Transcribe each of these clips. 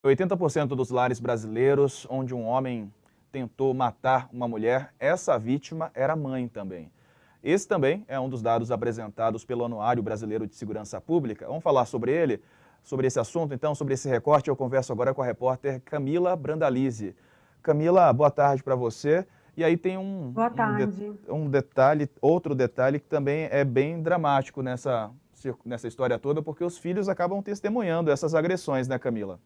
80% dos lares brasileiros onde um homem tentou matar uma mulher, essa vítima era mãe também. Esse também é um dos dados apresentados pelo Anuário Brasileiro de Segurança Pública. Vamos falar sobre ele, sobre esse assunto, então, sobre esse recorte. Eu converso agora com a repórter Camila Brandalize. Camila, boa tarde para você. E aí tem Boa tarde. um detalhe, outro detalhe que também é bem dramático nessa história toda, porque os filhos acabam testemunhando essas agressões, né, Camila?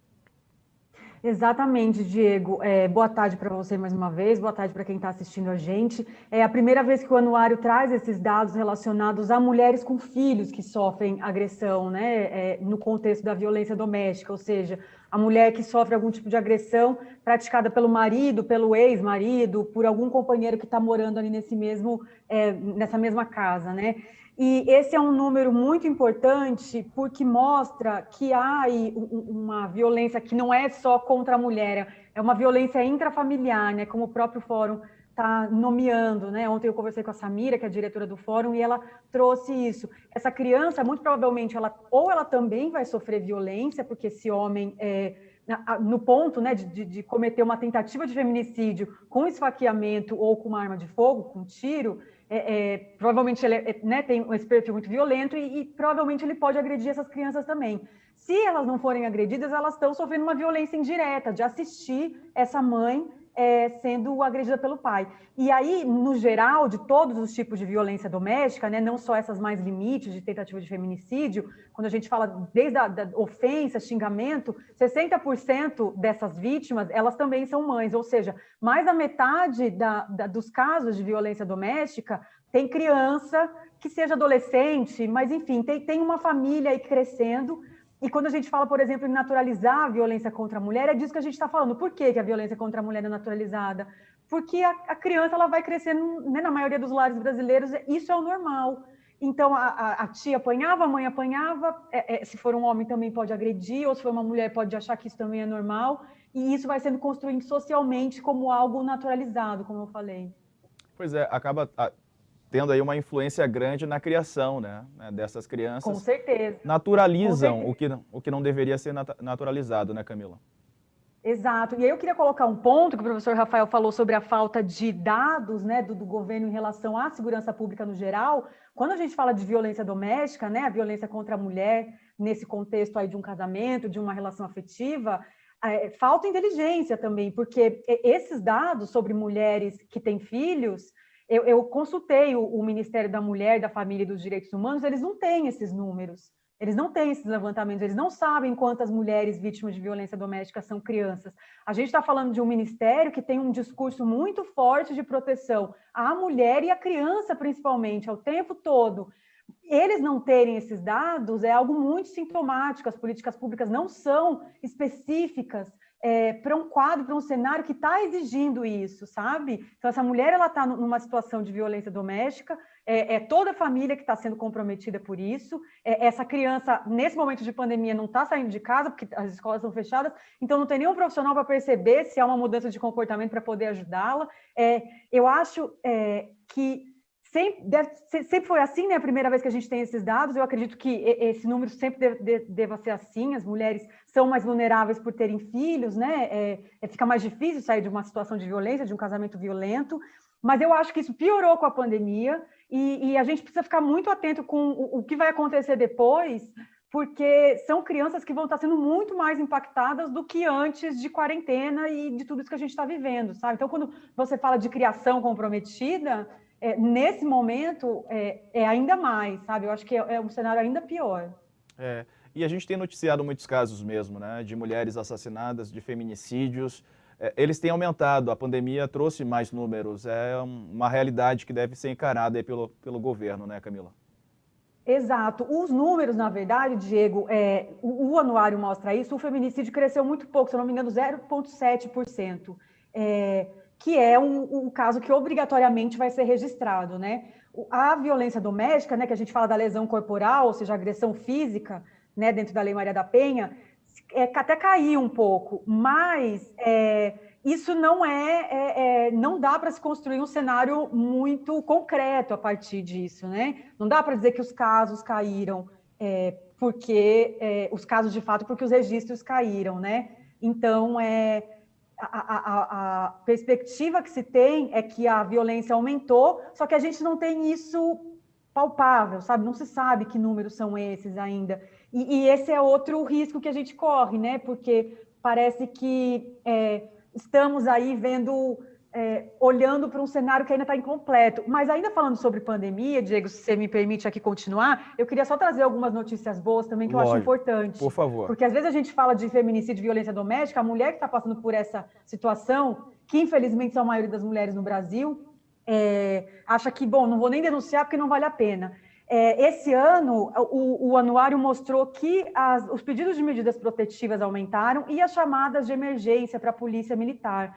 Exatamente, Diego. Boa tarde para você mais uma vez, boa tarde para quem está assistindo a gente. É a primeira vez que o Anuário traz esses dados relacionados a mulheres com filhos que sofrem agressão, né, no contexto da violência doméstica, ou seja, a mulher que sofre algum tipo de agressão praticada pelo marido, pelo ex-marido, por algum companheiro que está morando ali nessa mesma casa, né? E esse é um número muito importante porque mostra que há aí uma violência que não é só contra a mulher, é uma violência intrafamiliar, né? Como o próprio fórum está nomeando, né? Ontem eu conversei com a Samira, que é a diretora do fórum, e ela trouxe isso. Essa criança, muito provavelmente, ela também vai sofrer violência, porque esse homem no ponto, né, de cometer uma tentativa de feminicídio com esfaqueamento ou com uma arma de fogo, com tiro, provavelmente ele né, tem esse perfil muito violento e provavelmente ele pode agredir essas crianças também. Se elas não forem agredidas, elas estão sofrendo uma violência indireta de assistir essa mãe sendo agredida pelo pai. E aí, no geral, de todos os tipos de violência doméstica, né, não só essas mais limites de tentativa de feminicídio, quando a gente fala desde da ofensa, xingamento, 60% dessas vítimas, elas também são mães, ou seja, mais da metade dos casos de violência doméstica tem criança, que seja adolescente, mas enfim, tem uma família aí crescendo. E quando a gente fala, por exemplo, em naturalizar a violência contra a mulher, é disso que a gente está falando. Por que a violência contra a mulher é naturalizada? Porque a criança ela vai crescendo, né, na maioria dos lares brasileiros, isso é o normal. Então, a tia apanhava, a mãe apanhava, se for um homem também pode agredir, ou se for uma mulher pode achar que isso também é normal, e isso vai sendo construído socialmente como algo naturalizado, como eu falei. Pois é, acaba tendo aí uma influência grande na criação, dessas Com crianças, certeza, com naturalizam certeza. o que não deveria ser naturalizado, né, Camila? Exato. E aí eu queria colocar um ponto que o professor Rafael falou sobre a falta de dados, né, do governo em relação à segurança pública no geral. Quando a gente fala de violência doméstica, né, a violência contra a mulher, nesse contexto aí de um casamento, de uma relação afetiva, falta inteligência também, porque esses dados sobre mulheres que têm filhos, eu consultei o Ministério da Mulher, da Família e dos Direitos Humanos, eles não têm esses números. Eles não têm esses levantamentos, eles não sabem quantas mulheres vítimas de violência doméstica são crianças. A gente está falando de um ministério que tem um discurso muito forte de proteção à mulher e à criança, principalmente, ao tempo todo. Eles não terem esses dados é algo muito sintomático. As políticas públicas não são específicas para um quadro, para um cenário que está exigindo isso, sabe? Então, essa mulher ela está numa situação de violência doméstica, toda a família que está sendo comprometida por isso. Essa criança, nesse momento de pandemia, não está saindo de casa, porque as escolas estão fechadas, então não tem nenhum profissional para perceber se há uma mudança de comportamento para poder ajudá-la. Eu acho que sempre foi assim, né? A primeira vez que a gente tem esses dados, eu acredito que esse número sempre deva ser assim. As mulheres são mais vulneráveis por terem filhos, né? Fica mais difícil sair de uma situação de violência, de um casamento violento. Mas eu acho que isso piorou com a pandemia e a gente precisa ficar muito atento com o que vai acontecer depois, porque são crianças que vão estar sendo muito mais impactadas do que antes de quarentena e de tudo isso que a gente está vivendo, sabe? Então, quando você fala de criação comprometida, nesse momento ainda mais, sabe? Eu acho que é um cenário ainda pior. E a gente tem noticiado muitos casos mesmo, né, de mulheres assassinadas, de feminicídios. Eles têm aumentado, a pandemia trouxe mais números. É uma realidade que deve ser encarada aí pelo governo, né, Camila? Exato. Os números, na verdade, Diego, o anuário mostra isso, o feminicídio cresceu muito pouco, se eu não me engano, 0,7%, que é um caso que obrigatoriamente vai ser registrado, né? A violência doméstica, né, que a gente fala da lesão corporal, ou seja, agressão física, né, dentro da Lei Maria da Penha, até caiu um pouco, mas isso não dá para se construir um cenário muito concreto a partir disso, né? Não dá para dizer que os casos caíram porque os casos de fato, porque os registros caíram, né? Então, a perspectiva que se tem é que a violência aumentou, só que a gente não tem isso palpável, sabe? Não se sabe que números são esses ainda. E esse é outro risco que a gente corre, né? Porque parece que estamos aí vendo, olhando para um cenário que ainda está incompleto. Mas ainda falando sobre pandemia, Diego, se você me permite aqui continuar, eu queria só trazer algumas notícias boas também que eu acho importante. Por favor. Porque às vezes a gente fala de feminicídio e violência doméstica, a mulher que está passando por essa situação, que infelizmente são a maioria das mulheres no Brasil, acha que, bom, não vou nem denunciar porque não vale a pena. Esse ano, o anuário mostrou que os pedidos de medidas protetivas aumentaram e as chamadas de emergência para a polícia militar.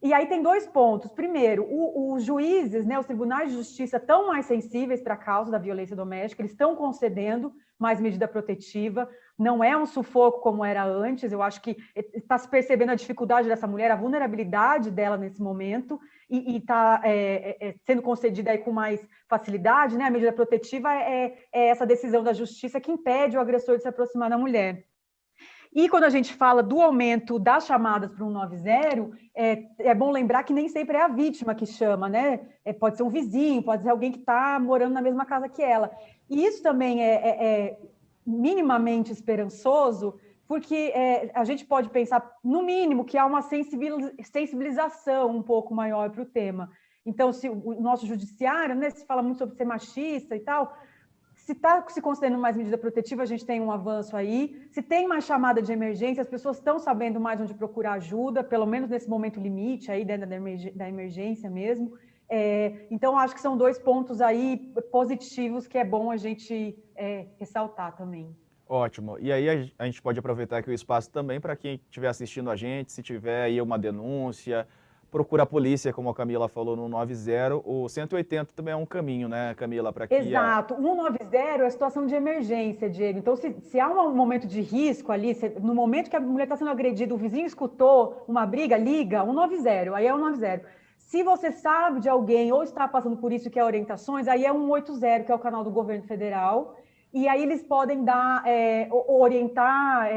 E aí tem 2 pontos. Primeiro, os juízes, né, os tribunais de justiça estão mais sensíveis para a causa da violência doméstica, eles estão concedendo mais medida protetiva, não é um sufoco como era antes, eu acho que está se percebendo a dificuldade dessa mulher, a vulnerabilidade dela nesse momento, e está sendo concedida aí com mais facilidade, né? A medida protetiva é essa decisão da justiça que impede o agressor de se aproximar da mulher. E quando a gente fala do aumento das chamadas para o 190, é bom lembrar que nem sempre é a vítima que chama, né? Pode ser um vizinho, pode ser alguém que está morando na mesma casa que ela. E isso também é minimamente esperançoso, porque a gente pode pensar, no mínimo, que há uma sensibilização um pouco maior para o tema. Então, se o nosso judiciário, né, se fala muito sobre ser machista e tal, se está se concedendo mais medida protetiva, a gente tem um avanço aí. Se tem mais chamada de emergência, as pessoas estão sabendo mais onde procurar ajuda, pelo menos nesse momento limite aí dentro da emergência mesmo. Então, acho que são 2 pontos aí positivos que é bom a gente ressaltar também. Ótimo. E aí a gente pode aproveitar aqui o espaço também para quem estiver assistindo a gente, se tiver aí uma denúncia, procura a polícia, como a Camila falou, no 90. O 180 também é um caminho, né, Camila, para que... Exato. O 190 é a situação de emergência, Diego. Então, se há um momento de risco ali, no momento que a mulher está sendo agredida, o vizinho escutou uma briga, liga 190, aí é 190. Se você sabe de alguém ou está passando por isso que é orientações, aí é 180, que é o canal do governo federal, e aí eles podem orientar,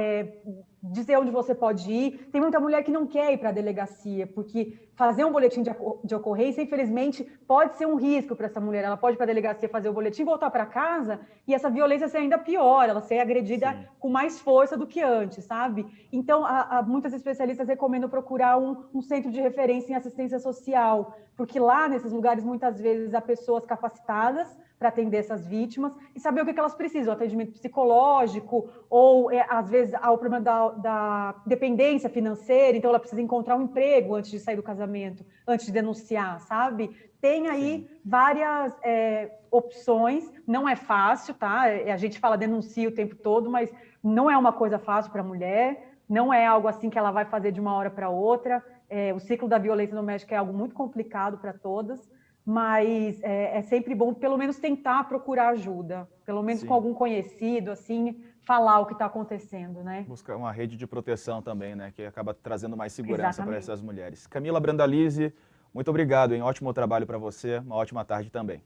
dizer onde você pode ir. Tem muita mulher que não quer ir para a delegacia, porque fazer um boletim de ocorrência, infelizmente, pode ser um risco para essa mulher. Ela pode ir para a delegacia fazer o boletim, voltar para casa, e essa violência ser ainda pior, ela ser agredida com mais força do que antes, sabe? Então, muitas especialistas recomendam procurar um centro de referência em assistência social, porque lá, nesses lugares, muitas vezes, há pessoas capacitadas para atender essas vítimas e saber o que elas precisam, atendimento psicológico, ou às vezes há o problema da dependência financeira, então ela precisa encontrar um emprego antes de sair do casamento, antes de denunciar, sabe? Tem aí várias opções, não é fácil, tá? A gente fala denuncia o tempo todo, mas não é uma coisa fácil para a mulher, não é algo assim que ela vai fazer de uma hora para outra, o ciclo da violência doméstica é algo muito complicado para todas, mas é sempre bom, pelo menos, tentar procurar ajuda, pelo menos com algum conhecido, assim, falar o que está acontecendo, né? Buscar uma rede de proteção também, né, que acaba trazendo mais segurança para essas mulheres. Camila Brandalize, muito obrigado, hein? Ótimo trabalho para você, uma ótima tarde também.